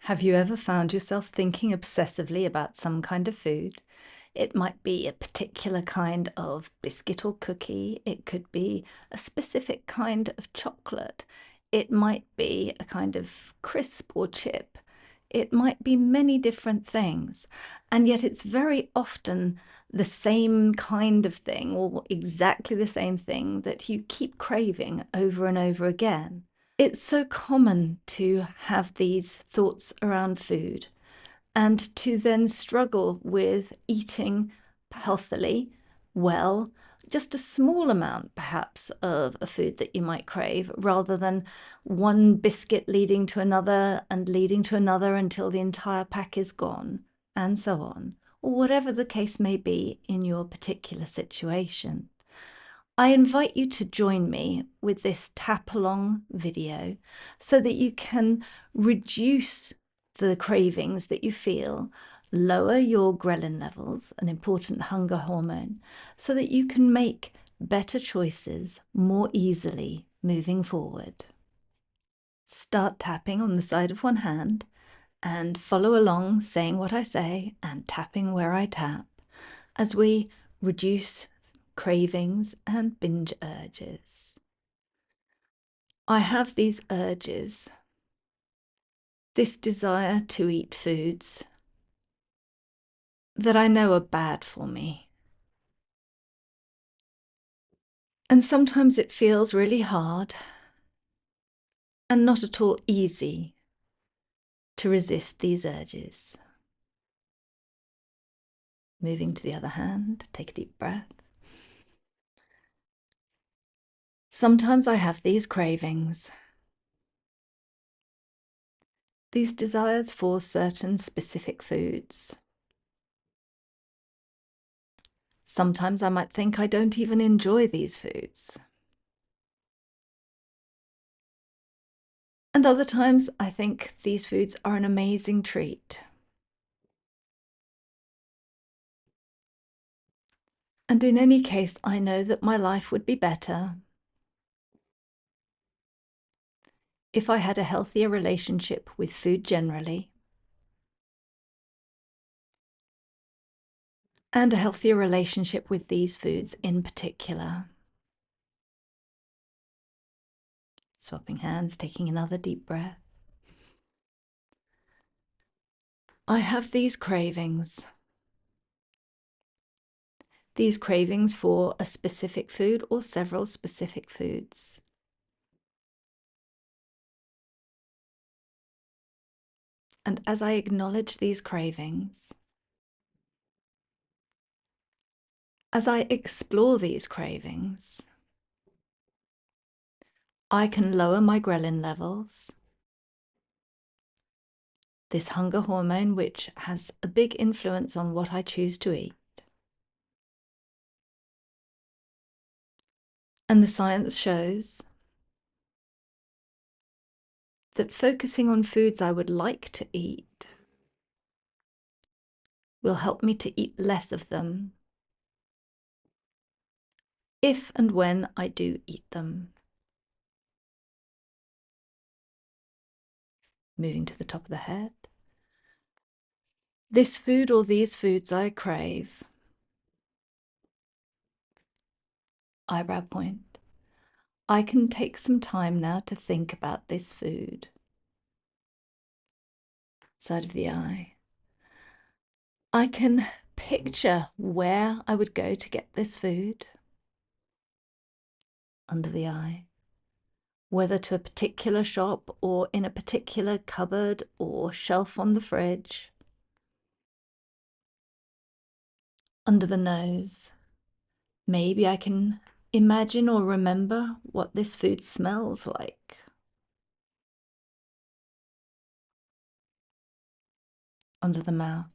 Have you ever found yourself thinking obsessively about some kind of food? It might be a particular kind of biscuit or cookie. It could be a specific kind of chocolate. It might be a kind of crisp or chip. It might be many different things. And yet it's very often the same kind of thing or exactly the same thing that you keep craving over and over again. It's so common to have these thoughts around food and to then struggle with eating healthily, well, just a small amount perhaps of a food that you might crave, rather than one biscuit leading to another and leading to another until the entire pack is gone, and so on, or whatever the case may be in your particular situation. I invite you to join me with this tap along video so that you can reduce the cravings that you feel, lower your ghrelin levels, an important hunger hormone, so that you can make better choices more easily moving forward. Start tapping on the side of one hand and follow along, saying what I say and tapping where I tap, as we reduce cravings and binge urges. I have these urges, this desire to eat foods that I know are bad for me. And sometimes it feels really hard and not at all easy to resist these urges. Moving to the other hand, take a deep breath. Sometimes I have these cravings, these desires for certain specific foods. Sometimes I might think I don't even enjoy these foods. And other times I think these foods are an amazing treat. And in any case, I know that my life would be better if I had a healthier relationship with food generally, and a healthier relationship with these foods in particular. Swapping hands, taking another deep breath. I have these cravings for a specific food or several specific foods. And as I acknowledge these cravings, as I explore these cravings, I can lower my ghrelin levels, this hunger hormone which has a big influence on what I choose to eat. And the science shows that focusing on foods I would like to eat will help me to eat less of them if and when I do eat them. Moving to the top of the head. This food or these foods I crave. Eyebrow point. I can take some time now to think about this food. Side of the eye. I can picture where I would go to get this food. Under the eye. Whether to a particular shop or in a particular cupboard or shelf on the fridge. Under the nose. Maybe I can imagine or remember what this food smells like. Under the mouth.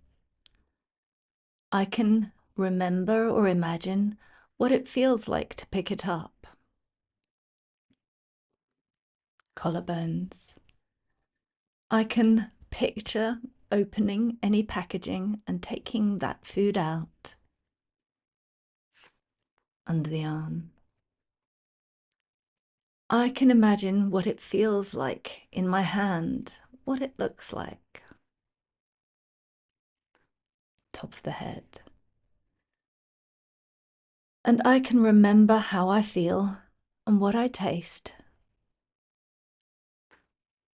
I can remember or imagine what it feels like to pick it up. Collarbones. I can picture opening any packaging and taking that food out. Under the arm. I can imagine what it feels like in my hand what it looks like. Top of the head. And I can remember how I feel and what I taste.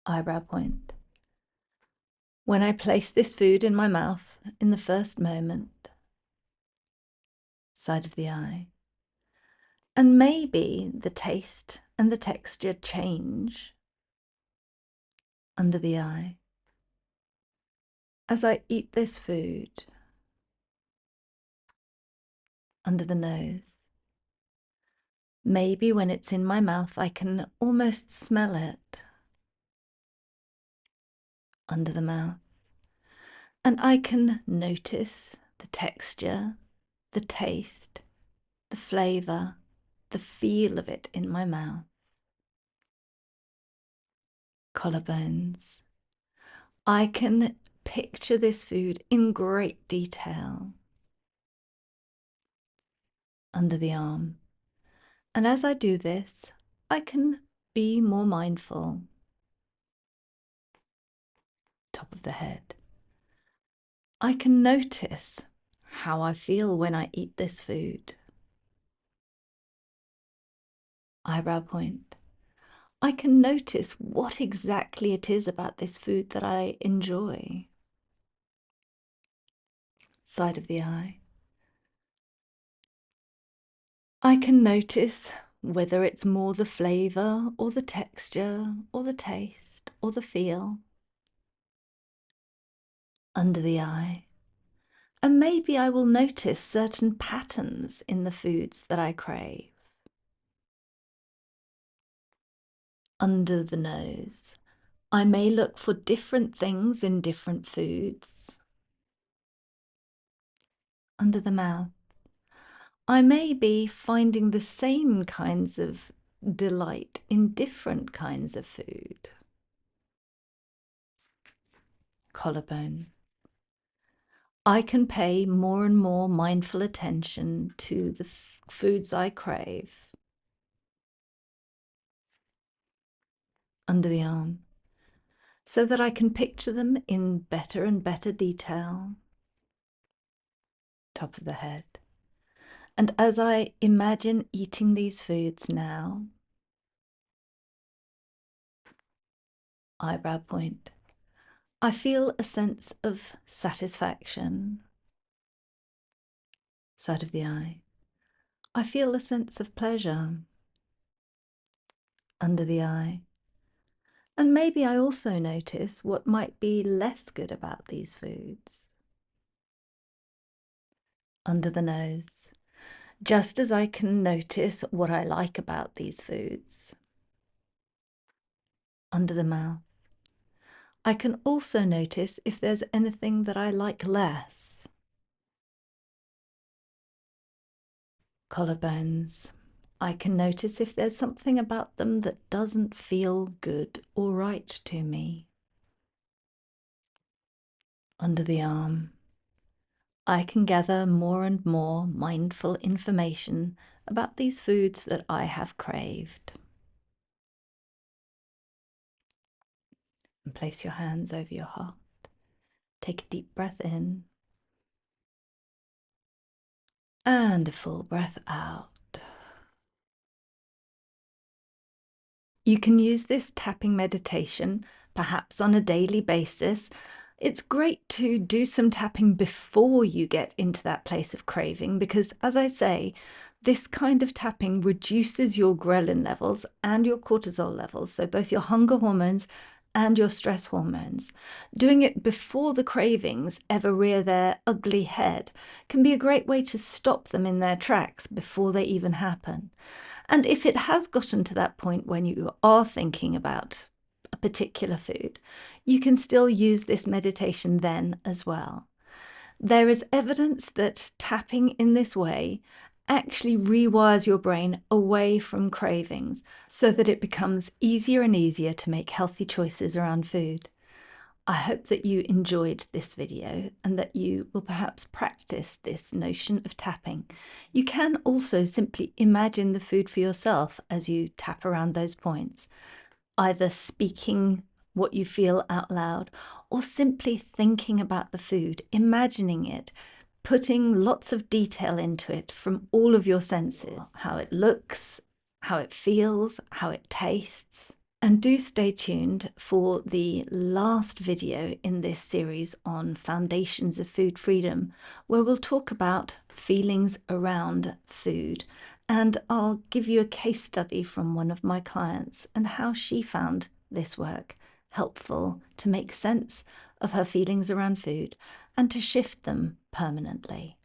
Eyebrow point. When I place this food in my mouth in the first moment. Side of the eye. And maybe the taste and the texture change under the eye. As I eat this food, under the nose. Maybe when it's in my mouth, I can almost smell it. Under the mouth. And I can notice the texture, the taste, the flavour, the feel of it in my mouth. Collarbones. I can picture this food in great detail. Under the arm. And as I do this, I can be more mindful. Top of the head. I can notice how I feel when I eat this food. Eyebrow point. I can notice what exactly it is about this food that I enjoy. Side of the eye. I can notice whether it's more the flavour or the texture or the taste or the feel. Under the eye. And maybe I will notice certain patterns in the foods that I crave. Under the nose. I may look for different things in different foods. Under the mouth. I may be finding the same kinds of delight in different kinds of food. Collarbone. I can pay more and more mindful attention to the foods I crave. Under the arm. So that I can picture them in better and better detail. Top of the head. And as I imagine eating these foods now, eyebrow point, I feel a sense of satisfaction. Side of the eye. I feel a sense of pleasure. Under the eye. And maybe I also notice what might be less good about these foods. Under the nose. Just as I can notice what I like about these foods. Under the mouth. I can also notice if there's anything that I like less. Collarbones. I can notice if there's something about them that doesn't feel good or right to me. Under the arm. I can gather more and more mindful information about these foods that I have craved. And place your hands over your heart. Take a deep breath in. And a full breath out. You can use this tapping meditation, perhaps on a daily basis. It's great to do some tapping before you get into that place of craving because, as I say, this kind of tapping reduces your ghrelin levels and your cortisol levels, so both your hunger hormones and your stress hormones. Doing it before the cravings ever rear their ugly head can be a great way to stop them in their tracks before they even happen. And if it has gotten to that point when you are thinking about a particular food, you can still use this meditation then as well. There is evidence that tapping in this way actually rewires your brain away from cravings so that it becomes easier and easier to make healthy choices around food. I hope that you enjoyed this video and that you will perhaps practice this notion of tapping. You can also simply imagine the food for yourself as you tap around those points, either speaking what you feel out loud, or simply thinking about the food, imagining it, putting lots of detail into it from all of your senses, how it looks, how it feels, how it tastes. And do stay tuned for the last video in this series on foundations of food freedom, where we'll talk about feelings around food. And I'll give you a case study from one of my clients and how she found this work helpful to make sense of her feelings around food and to shift them permanently.